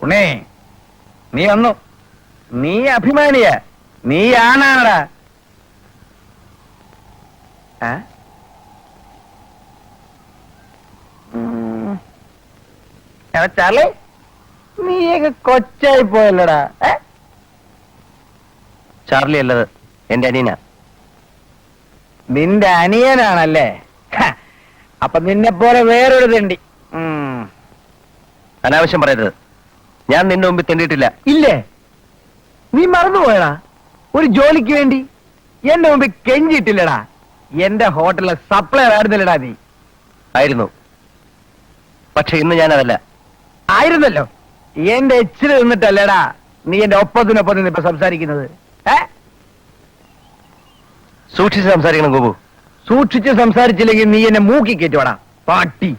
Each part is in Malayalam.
ഉണ്ണേ നീ വന്നു. നീ അഭിമാനിയ, നീ ആണാണടാ. ചാർലി, നീയൊക്കെ കൊച്ചായി പോയല്ലടാ. ചാർലി അല്ലത്, എന്റെ അനിയനാ. നിന്റെ അനിയനാണല്ലേ? അപ്പൊ നിന്നെ പോലെ വേറൊരു തെണ്ടി. അനാവശ്യം പറയരുത്. ഞാൻ നിന്റെ മുമ്പിൽ തെണ്ടിയിട്ടില്ല. ഇല്ലേ? നീ മറന്നുപോയടാ. ഒരു ജോലിക്ക് വേണ്ടി എന്റെ മുമ്പിൽ കെഞ്ചിയിട്ടില്ലടാ. എന്റെ ഹോട്ടലിലെ സപ്ലയർ ആയിരുന്നില്ലടാ നീ. ആയിരുന്നു, പക്ഷെ ഇന്ന് ഞാനതല്ല. ആയിരുന്നല്ലോ. എന്റെ എച്ചിൽ നിന്നിട്ടല്ലേടാ നീ എന്റെ ഒപ്പത്തിനൊപ്പം നിന്ന് ഇപ്പൊ സംസാരിക്കുന്നത്. സൂക്ഷിച്ച് സംസാരിക്കണം ഗോപു. സൂക്ഷിച്ച് സംസാരിച്ചില്ലെങ്കിൽ നീ എന്നെ മൂക്കി കയറ്റുവാടാ പാട്ടി.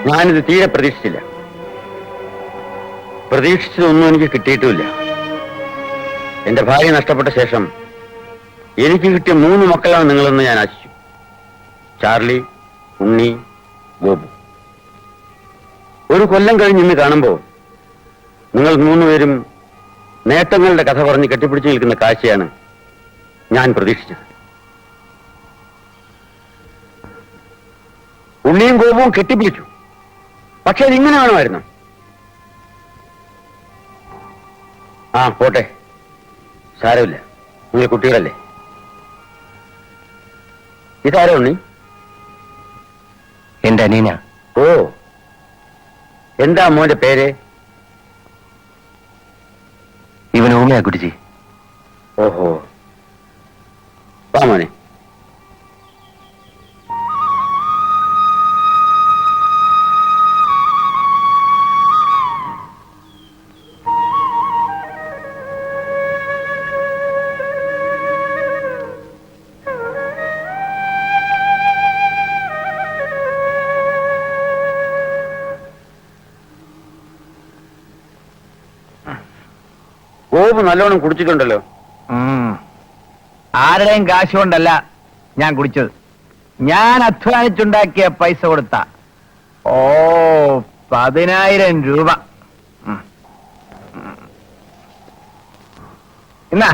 ഞാനിത് തീരെ പ്രതീക്ഷിച്ചില്ല. പ്രതീക്ഷിച്ചതൊന്നും എനിക്ക് കിട്ടിയിട്ടുമില്ല. എന്റെ ഭാര്യ നഷ്ടപ്പെട്ട ശേഷം എനിക്ക് കിട്ടിയ 3 മക്കളാണ് നിങ്ങളെന്ന് ഞാൻ ആശിച്ചു. ചാർലി, ഉണ്ണി, ഗോപു. ഒരു കൊല്ലം കഴിഞ്ഞ് ഇന്ന് കാണുമ്പോൾ നിങ്ങൾ 3 പേരും നേട്ടങ്ങളുടെ കഥ പറഞ്ഞ് കെട്ടിപ്പിടിച്ചു നിൽക്കുന്ന കാഴ്ചയാണ് ഞാൻ പ്രതീക്ഷിച്ചത്. ഉണ്ണിയും ഗോപുവും കെട്ടിപ്പിടിച്ചു. പക്ഷെ അതിങ്ങനെ വേണമായിരുന്നു. പോട്ടെ, സാരമില്ല, നിങ്ങൾ കുട്ടികളല്ലേ. ഇതാരോ ഉണ്ണി? എന്റെ അനിയന. ഓ, എന്താ മോന്റെ പേര്? ഇവൻ ഊമയാ കുടിച്ചി. ഓഹോ, വാ മോനെ. ഗോപു നല്ലോണം കുടിച്ചിട്ടുണ്ടല്ലോ. ആരുടെയും കാശ് കൊണ്ടല്ല ഞാൻ കുടിച്ചത്. ഞാൻ അധ്വാനിച്ചുണ്ടാക്കിയ പൈസ കൊടുത്ത 10,000 രൂപ. എന്നാ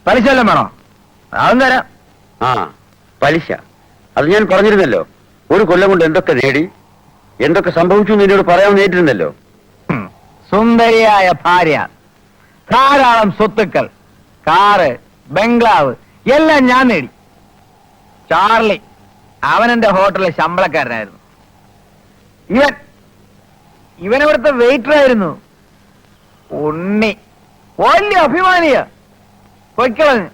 പലിശ വല്ലതും വേണോ? അതും തരാം. പലിശ അത് ഞാൻ പറഞ്ഞിരുന്നല്ലോ. ഒരു കൊല്ലം കൊണ്ട് എന്തൊക്കെ നേടി, എന്തൊക്കെ സംഭവിച്ചു എന്ന് എന്നോട് പറയാൻ നേരിട്ടിരുന്നല്ലോ. സുന്ദരിയായ ഭാര്യ, ധാരാളം സ്വത്തുക്കൾ, കാറ്, ബംഗ്ലാവ് എല്ലാം ഞാൻ നേടി. ചാർലി, അവനെന്റെ ഹോട്ടലിലെ ശമ്പളക്കാരനായിരുന്നു. ഇവൻ ഇവിടുത്തെ വെയിറ്ററായിരുന്നു. ഉണ്ണി വലിയ അഭിമാനിയ, പൊയ്ക്കളഞ്ഞ്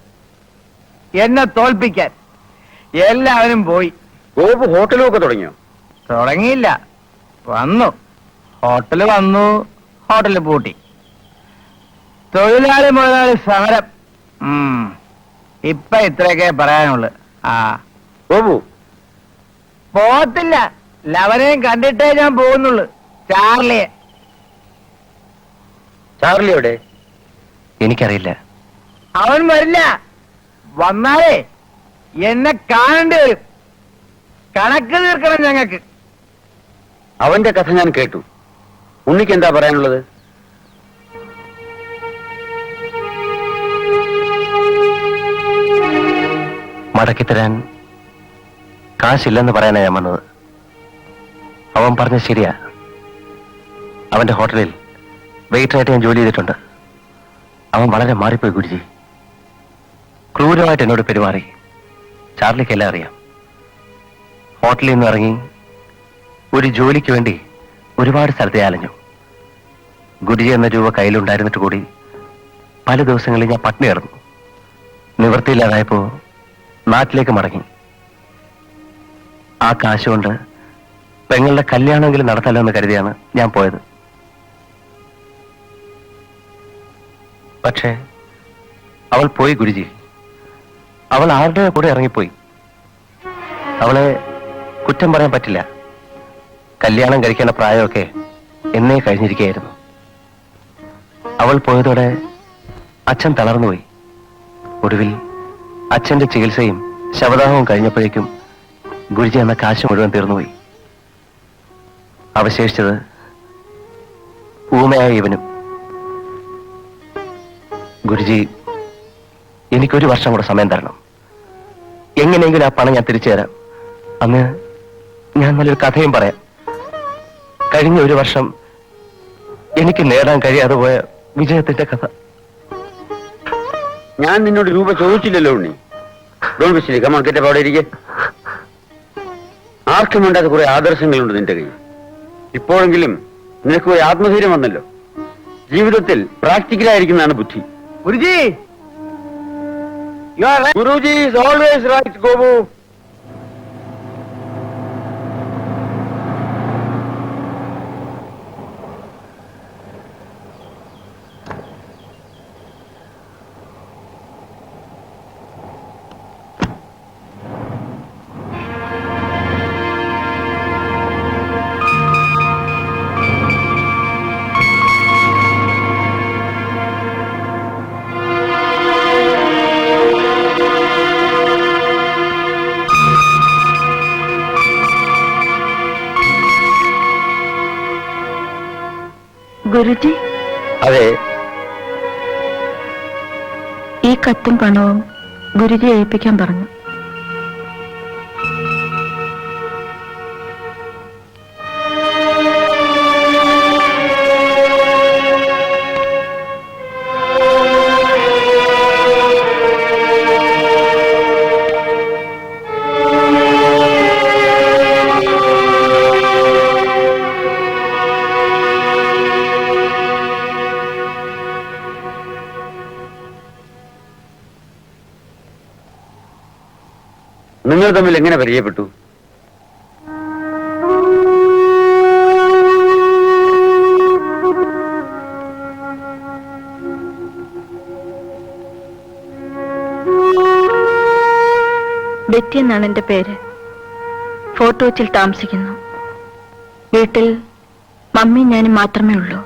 എന്നെ തോൽപ്പിക്കാൻ. എല്ലാവരും പോയി. ഗോപു ഹോട്ടലൊക്കെ തുടങ്ങിയോ? തുടങ്ങിയില്ല, വന്നു. ഹോട്ടല് വന്നു, ഹോട്ടല് പൂട്ടി. തൊഴിലാളി മുതലാളി സമരം. ഇപ്പൊ ഇത്രയൊക്കെ പറയാനുള്ളു. ഗോപു പോത്തില്ല, ലവനെയും കണ്ടിട്ടേ ഞാൻ പോകുന്നുള്ളു. ചാർലിയെ. ചാർലി എവിടെ? എനിക്കറിയില്ല. അവൻ വരില്ല. വന്നാലേ എന്നെ കാണേണ്ടി വരും. കണക്ക് തീർക്കണം ഞങ്ങൾക്ക്. അവന്റെ കഥ ഞാൻ കേട്ടു. ഉണ്ണിക്ക് എന്താ പറയാനുള്ളത്? മടക്കിത്തരാൻ കാശില്ലെന്ന് പറയാനാ ഞാൻ വന്നത്. അവൻ പറഞ്ഞ ശരിയാ. അവന്റെ ഹോട്ടലിൽ വെയിറ്ററായിട്ട് ഞാൻ ജോലി ചെയ്തിട്ടുണ്ട്. അവൻ വളരെ മാറിപ്പോയി ഗുരുജി. ക്രൂരമായിട്ട് എന്നോട് പെരുമാറി. ചാർലിക്കെല്ലാം അറിയാം. ഹോട്ടലിൽ നിന്ന് ഇറങ്ങി ഒരു ജോലിക്ക് വേണ്ടി ഒരുപാട് സ്ഥലത്തെ അലഞ്ഞു. ഗുരുജി എന്ന രൂപ കയ്യിലുണ്ടായിരുന്നിട്ട് കൂടി പല ദിവസങ്ങളിൽ ഞാൻ പട്ടിണി കിടന്നു. നിവൃത്തിയില്ലാതായപ്പോ നാട്ടിലേക്ക് മടങ്ങി. ആ കാശ് കൊണ്ട് പെങ്ങളുടെ കല്യാണമെങ്കിലും നടത്താലോ എന്ന് കരുതിയാണ് ഞാൻ പോയത്. പക്ഷേ അവൾ പോയി ഗുരുജി. അവൾ ആരുടെ കൂടെ ഇറങ്ങിപ്പോയി. അവളെ കുറ്റം പറയാൻ പറ്റില്ല. കല്യാണം കഴിക്കേണ്ട പ്രായമൊക്കെ എന്നേ കഴിഞ്ഞിരിക്കുകയായിരുന്നു. അവൾ പോയതോടെ അച്ഛൻ തളർന്നുപോയി. ഒടുവിൽ അച്ഛന്റെ ചികിത്സയും ശവദാഹവും കഴിഞ്ഞപ്പോഴേക്കും ഗുരുജി എന്ന കാശ് മുഴുവൻ തീർന്നുപോയി. അവശേഷിച്ചത് ഊമയായ ഇവനും. ഗുരുജി, എനിക്കൊരു വർഷം കൂടെ സമയം തരണം. എങ്ങനെയെങ്കിലും ആ പണം ഞാൻ തിരിച്ചു തരാം. അന്ന് ഞാൻ നല്ലൊരു കഥയും പറയാം. കഴിഞ്ഞ ഒരു വർഷം എനിക്ക് നേടാൻ കഴിയാതെ പോയ വിജയത്തിന്റെ കഥ. ഞാൻ നിന്നോട് രൂപ ചോദിച്ചില്ലല്ലോ Unni. Don't be silly. Come on, get up. അവിടെ ഇരിക്കെ. ആർക്കും വേണ്ടാത്ത കുറെ ആദർശങ്ങളുണ്ട് നിന്റെ കയ്യിൽ. ഇപ്പോഴെങ്കിലും നിനക്ക് ഒരു ആത്മധൈര്യം വന്നല്ലോ. ജീവിതത്തിൽ പ്രാക്ടിക്കലായിരിക്കുന്നതാണ് ബുദ്ധി. Guruji, Guruji is always right Gopu. Guruji, അതെ, ഈ കത്തും പണവും ഗുരുജി ഏൽപ്പിക്കാൻ പറഞ്ഞു. നിങ്ങൾ തമ്മിൽ എങ്ങനെ പരിചയപ്പെട്ടു? ബെറ്റി എന്നാണ് എന്റെ പേര്. ഫോർട്ട് കൊച്ചിയിൽ താമസിക്കുന്നു. വീട്ടിൽ മമ്മിയും ഞാനും മാത്രമേ ഉള്ളൂ.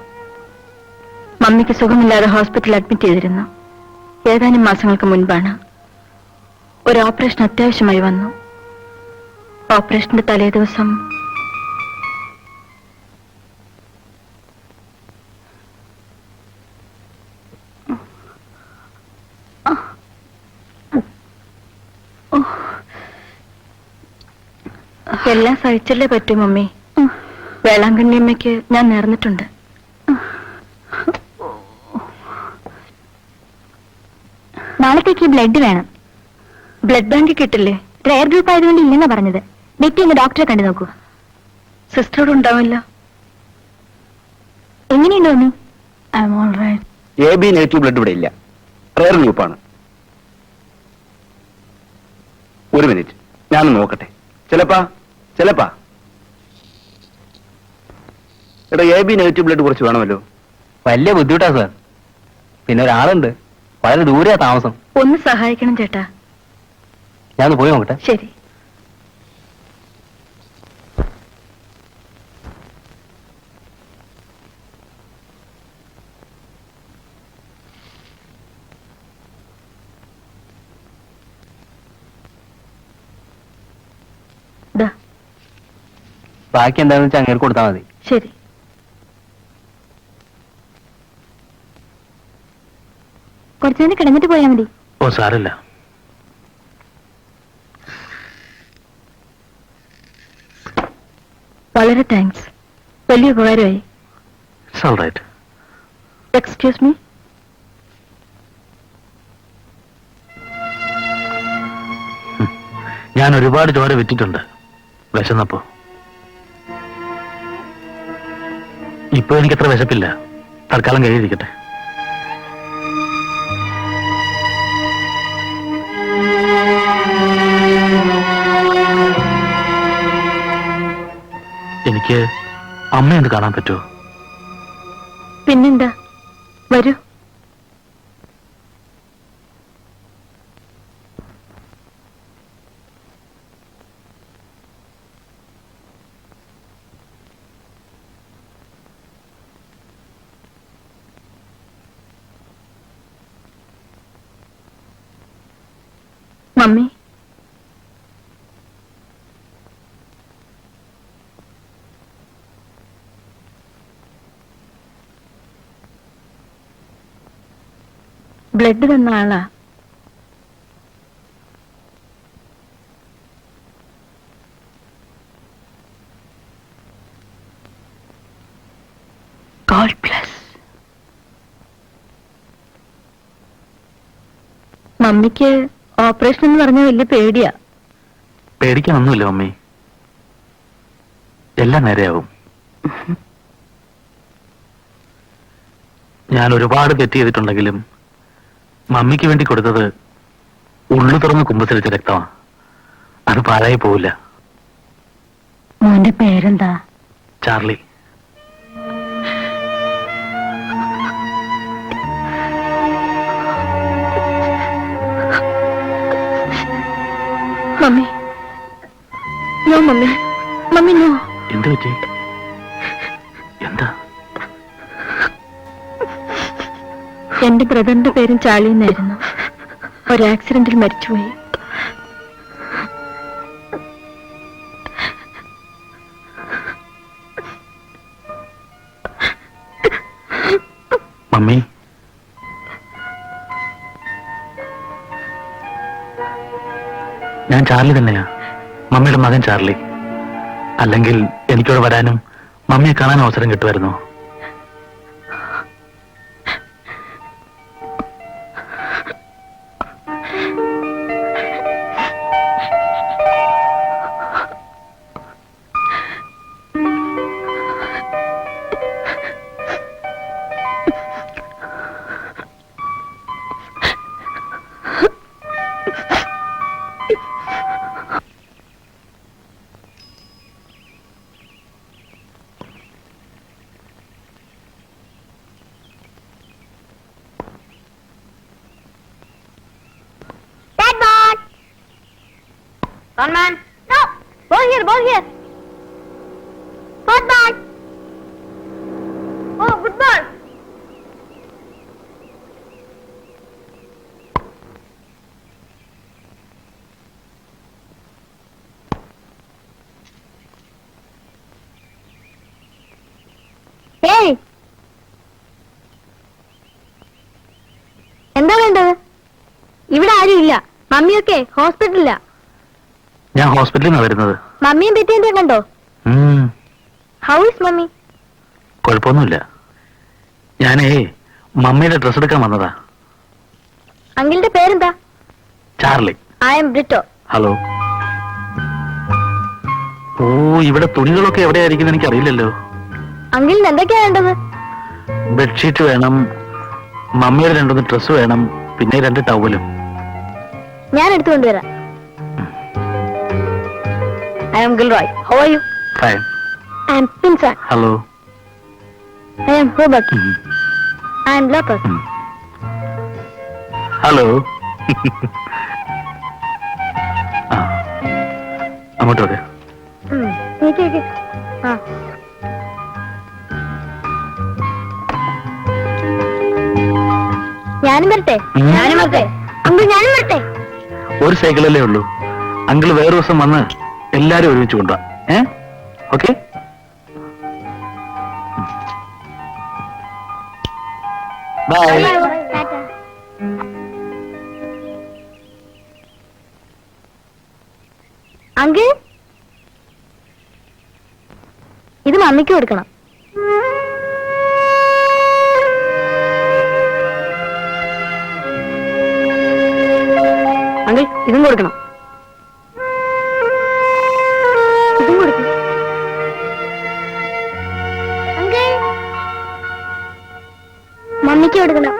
മമ്മിക്ക് സുഖമില്ലാതെ ഹോസ്പിറ്റലിൽ അഡ്മിറ്റ് ചെയ്തിരുന്നു. ഏതാനും മാസങ്ങൾക്ക് മുൻപാണ് ഒരു ഓപ്പറേഷൻ അത്യാവശ്യമായി വന്നു. ഓപ്പറേഷന്റെ തലേ ദിവസം എല്ലാം സഹിച്ചല്ലേ പറ്റൂ മമ്മി. വേളാങ്കണ്ണി അമ്മയ്ക്ക് ഞാൻ നേർന്നിട്ടുണ്ട്. നാളത്തേക്ക് ബ്ലഡ് വേണം. ബ്ലഡ് ബാങ്ക് കിട്ടില്ലേ? റെയർ ഗ്രൂപ്പ് ആയതുകൊണ്ട് ഇല്ലെന്നാ പറഞ്ഞത്. ബെറ്റി ഒന്ന് ഡോക്ടറെ കണ്ടു നോക്കൂ. സിസ്റ്ററോട് ഉണ്ടാവില്ല. എങ്ങനെയുണ്ടോ നീ? I am all right. AB negative blood ഇവിടെ ഇല്ല. റെയർ ഗ്രൂപ്പാണ്. ഒരു മിനിറ്റ്, ഞാനൊന്ന് നോക്കട്ടെ. ചിലപ്പാ എടാ, AB നെഗറ്റീവ് ബ്ലഡ് കുറച്ച് വേണമല്ലോ. വലിയ ബുദ്ധിമുട്ടാ സാർ. പിന്നെ ഒരാളുണ്ട്, വളരെ ദൂരെയാ താമസം. ഒന്ന് സഹായിക്കണം ചേട്ടാ. ഞാൻ പോയി നോക്കട്ടെ. ശരി. ബാക്കി എന്താണെന്ന് വെച്ചാൽ അങ്ങനെ കൊടുത്താൽ മതി. ശരി. കുറച്ചു നേരം കിടന്നിട്ട് പോയാൽ മതി. ഓ സാരമില്ല. വളരെ താങ്ക്സ്. വലിയ ഉപകാരമായി. It's all right. Excuse me. ഞാൻ ഒരുപാട് ചോര വിറ്റിട്ടുണ്ട് വിശന്നപ്പോ. ഇപ്പൊ എനിക്കത്ര വിശപ്പില്ല. തൽക്കാലം കഴിയിരിക്കട്ടെ. എനിക്ക് അമ്മയൊന്ന് കാണാൻ പറ്റുമോ? പിന്നെന്താ, വരൂ. മമ്മി, ബ്ലഡ് തന്ന ആളാ. God bless. മമ്മിക്ക് ഓപ്പറേഷൻ എന്ന് പറഞ്ഞാൽ വലിയ പേടിയാ. പേടിക്കാനൊന്നുമില്ല മമ്മി, എല്ലാം നേരെയാവും. ഞാൻ ഒരുപാട് തെറ്റ് ചെയ്തിട്ടുണ്ടെങ്കിലും മമ്മിക്ക് വേണ്ടി കൊടുത്തത് ഉള്ളു തുറന്ന് കുമ്പസരിച്ച രക്തമാണ്. അത് പാഴായി പോവില്ല. മോന്റെ പേരെന്താ? Charlie. Mummy, no mummy, mummy no. എന്ത് പറ്റി? എന്താ? എന്റെ ബ്രദറിന്റെ പേരും ചാർലി എന്നായിരുന്നു. ഒരു ആക്സിഡന്റിൽ മരിച്ചുപോയി. മമ്മി, ഞാൻ ചാർലി തന്നെയാ, മമ്മിയുടെ മകൻ ചാർലി. അല്ലെങ്കിൽ എനിക്കിവിടെ വരാനും മമ്മിയെ കാണാനും അവസരം കിട്ടുമായിരുന്നു. One man. No. Ball here, ball here. Good ball. Oh, good ball. Hey. എന്താ വേണ്ടത്? ഇവിടെ ആരും ഇല്ല. മമ്മിയൊക്കെ ഹോസ്പിറ്റലിലാ. ഞാൻ ഹോസ്പിറ്റലിൽ നിന്നാണ് വരുന്നത്. മമ്മിയും പെറ്റിയും കണ്ടോ? How is mummy? കുഴപ്പമൊന്നുമില്ല. ഞാനേ മമ്മിയുടെ ഡ്രസ് എടുക്കാൻ വന്നതാ. അങ്കിളിന്റെ പേരെന്താ? Charlie. I'm Britto. Hello. ഓ, ഇവിടെ തുണികളൊക്കെ എവിടെയായിരിക്കും എനിക്കറിയില്ലല്ലോ. അങ്കിളിന് എന്തൊക്കെയാ വേണ്ടത്? ബെഡ്ഷീറ്റ് വേണം, മമ്മിയുടെ 2 ഡ്രസ് വേണം, പിന്നെ 2 ടവലും. ഞാൻ എടുത്തുകൊണ്ടുവരാം. I am Gilroy. How are you? Fine. I am Pinsan. Hello. I am Robert. I am Locust. Hello. അങ്ങോട്ട് വരെ. ഞാനും വരട്ടെ? ഞാനും വരട്ടെ? അങ്കിൾ ഞാനും വരട്ടെ? ഒരു സൈക്കിളല്ലേ ഉള്ളൂ. അങ്കിൾ വേറെ ദിവസം വന്ന് എല്ലാരും ഒരുമിച്ച് കൊണ്ടുപോവാ. ഓക്കെ? ബൈ. അങ്കിൾ, ഇത് മമ്മിക്ക് കൊടുക്കണം. അങ്കിൾ, ഇതും കൊടുക്കണം. ഇതും കൊടുക്കും. മമ്മിക്ക് കൊടുക്കണം.